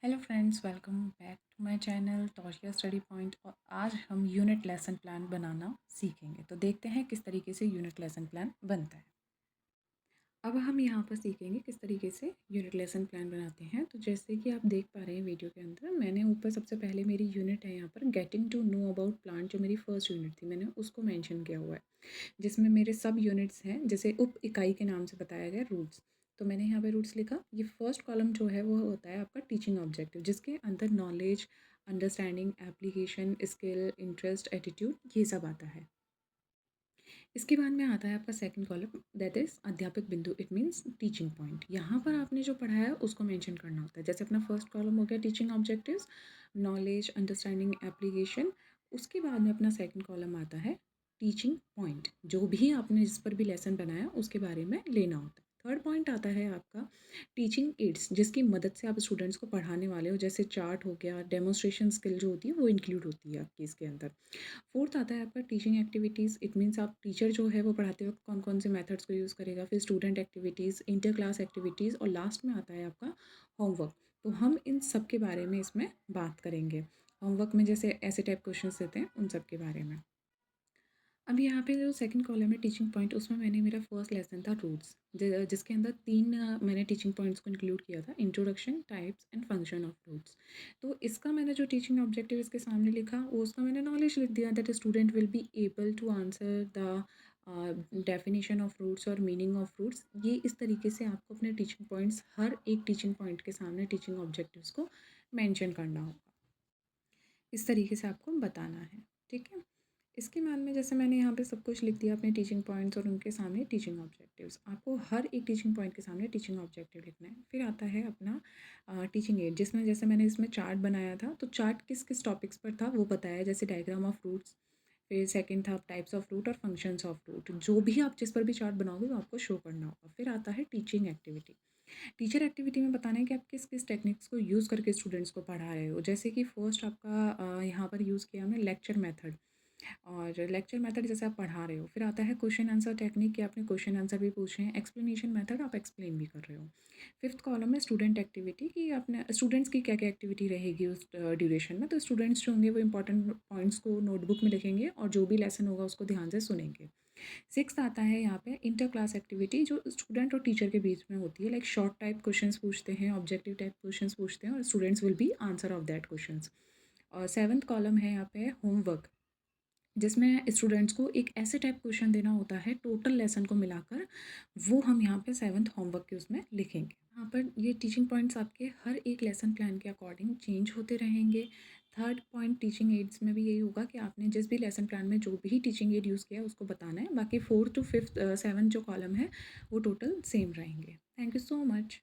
Hello friends, welcome back to my channel Taushiya study point. और आज हम यूनिट लेसन प्लान बनाना सीखेंगे। तो देखते हैं किस तरीके से यूनिट लेसन प्लान बनता है। अब हम यहाँ पर सीखेंगे किस तरीके से यूनिट लेसन प्लान बनाते हैं। तो जैसे कि आप देख पा रहे हैं वीडियो के अंदर, मैंने ऊपर सबसे पहले मेरी यूनिट है यहाँ पर getting to know about plant, जो मेरी फर्स्ट यूनिट थी, मैंने उसको मेंशन किया हुआ है, जिसमें मेरे सब यूनिट्स हैं, जैसे उप इकाई के नाम से बताया गया रूट्स। तो मैंने यहाँ पे रूट्स लिखा। ये फर्स्ट कॉलम जो है वो होता है आपका टीचिंग ऑब्जेक्टिव, जिसके अंदर knowledge, understanding, application, skill, interest, attitude, ये सब आता है। इसके बाद में आता है आपका सेकंड कॉलम, दैट इज़ अध्यापक बिंदु, इट मीन्स टीचिंग पॉइंट। यहाँ पर आपने जो पढ़ाया है उसको मेंशन करना होता है। जैसे अपना फर्स्ट कॉलम हो गया teaching objectives, knowledge, understanding, application. उसके बाद में अपना सेकंड कॉलम आता है टीचिंग पॉइंट, जो भी आपने जिस पर भी लेसन बनाया उसके बारे में लेना होता है। थर्ड पॉइंट आता है आपका टीचिंग एड्स, जिसकी मदद से आप स्टूडेंट्स को पढ़ाने वाले हो, जैसे चार्ट हो गया, डेमोन्स्ट्रेशन स्किल जो होती है वो इंक्लूड होती है आपकी इसके अंदर। फोर्थ आता है आपका टीचिंग एक्टिविटीज़, इट मीन्स आप टीचर जो है वो पढ़ाते वक्त कौन कौन से मेथड्स को यूज़ करेगा, फिर student activities, inter class activities, और लास्ट में आता है आपका होमवर्क। तो हम इन सब के बारे में इसमें बात करेंगे। होमवर्क में जैसे ऐसे टाइप क्वेश्चंस देते हैं, उन सब के बारे में। अब यहाँ पे जो सेकंड कॉलम है टीचिंग पॉइंट, उसमें मैंने मेरा फर्स्ट लेसन था रूट्स, जिसके अंदर तीन मैंने टीचिंग पॉइंट्स को इंक्लूड किया था, introduction, types and function of roots. तो इसका मैंने जो टीचिंग ऑब्जेक्टिव इसके सामने लिखा, वो उसका मैंने नॉलेज लिख दिया, that student will be able to answer the definition of roots और मीनिंग ऑफ रूट्स। ये इस तरीके से आपको अपने टीचिंग पॉइंट्स, हर एक टीचिंग पॉइंट के सामने टीचिंग ऑब्जेक्टिव्स को मैंशन करना होगा। इस तरीके से आपको बताना है, ठीक है। इसके बाद में जैसे मैंने यहाँ पे सब कुछ लिख दिया अपने टीचिंग पॉइंट्स और उनके सामने टीचिंग ऑब्जेक्टिव्स। आपको हर एक टीचिंग पॉइंट के सामने टीचिंग ऑब्जेक्टिव लिखना है। फिर आता है अपना टीचिंग एड, जिसमें जैसे मैंने इसमें चार्ट बनाया था, तो चार्ट किस किस टॉपिक्स पर था वो बताया, जैसे डायग्राम ऑफ रूट्स। फिर सेकंड था टाइप्स ऑफ रूट और फंक्शंस ऑफ रूट। जो भी आप जिस पर भी चार्ट बनाओगे वो आपको शो करना होगा। फिर आता है टीचिंग एक्टिविटी। टीचर एक्टिविटी में बताना है कि आप किस किस टेक्निक्स को यूज़ करके स्टूडेंट्स को पढ़ा रहे हो। जैसे कि फर्स्ट आपका यहाँ पर यूज़ किया हमने लेक्चर मेथड, और लेक्चर मेथड जैसे आप पढ़ा रहे हो। फिर आता है क्वेश्चन आंसर टेक्निक, कि आपने क्वेश्चन आंसर भी पूछे हैं। एक्सप्लेनेशन मेथड, आप एक्सप्लेन भी कर रहे हो। फिफ्थ कॉलम में स्टूडेंट एक्टिविटी, कि आपने स्टूडेंट्स की क्या क्या एक्टिविटी रहेगी उस ड्यूरेशन में। तो स्टूडेंट्स जो होंगे वो इंपॉर्टेंट पॉइंट्स को नोटबुक में लिखेंगे और जो भी लेसन होगा उसको ध्यान से सुनेंगे। सिक्स्थ आता है यहाँ पे इंटर क्लास एक्टिविटी, जो स्टूडेंट और टीचर के बीच में होती है, लाइक शॉर्ट टाइप क्वेश्चंस पूछते हैं, ऑब्जेक्टिव टाइप क्वेश्चंस पूछते हैं, और students will be answer of that questions. और सेवन्थ कॉलम है यहाँ पे होमवर्क, जिसमें स्टूडेंट्स को एक ऐसे टाइप क्वेश्चन देना होता है टोटल लेसन को मिलाकर, वो हम यहाँ पे सेवन्थ होमवर्क के उसमें लिखेंगे। यहाँ पर ये टीचिंग पॉइंट्स आपके हर एक लेसन प्लान के अकॉर्डिंग चेंज होते रहेंगे। थर्ड पॉइंट टीचिंग एड्स में भी यही होगा कि आपने जिस भी लेसन प्लान में जो भी टीचिंग एड यूज़ किया है उसको बताना है। बाकी फोर्थ टू फिफ्थ सेवन्थ जो कॉलम है वो टोटल सेम रहेंगे। Thank you so much.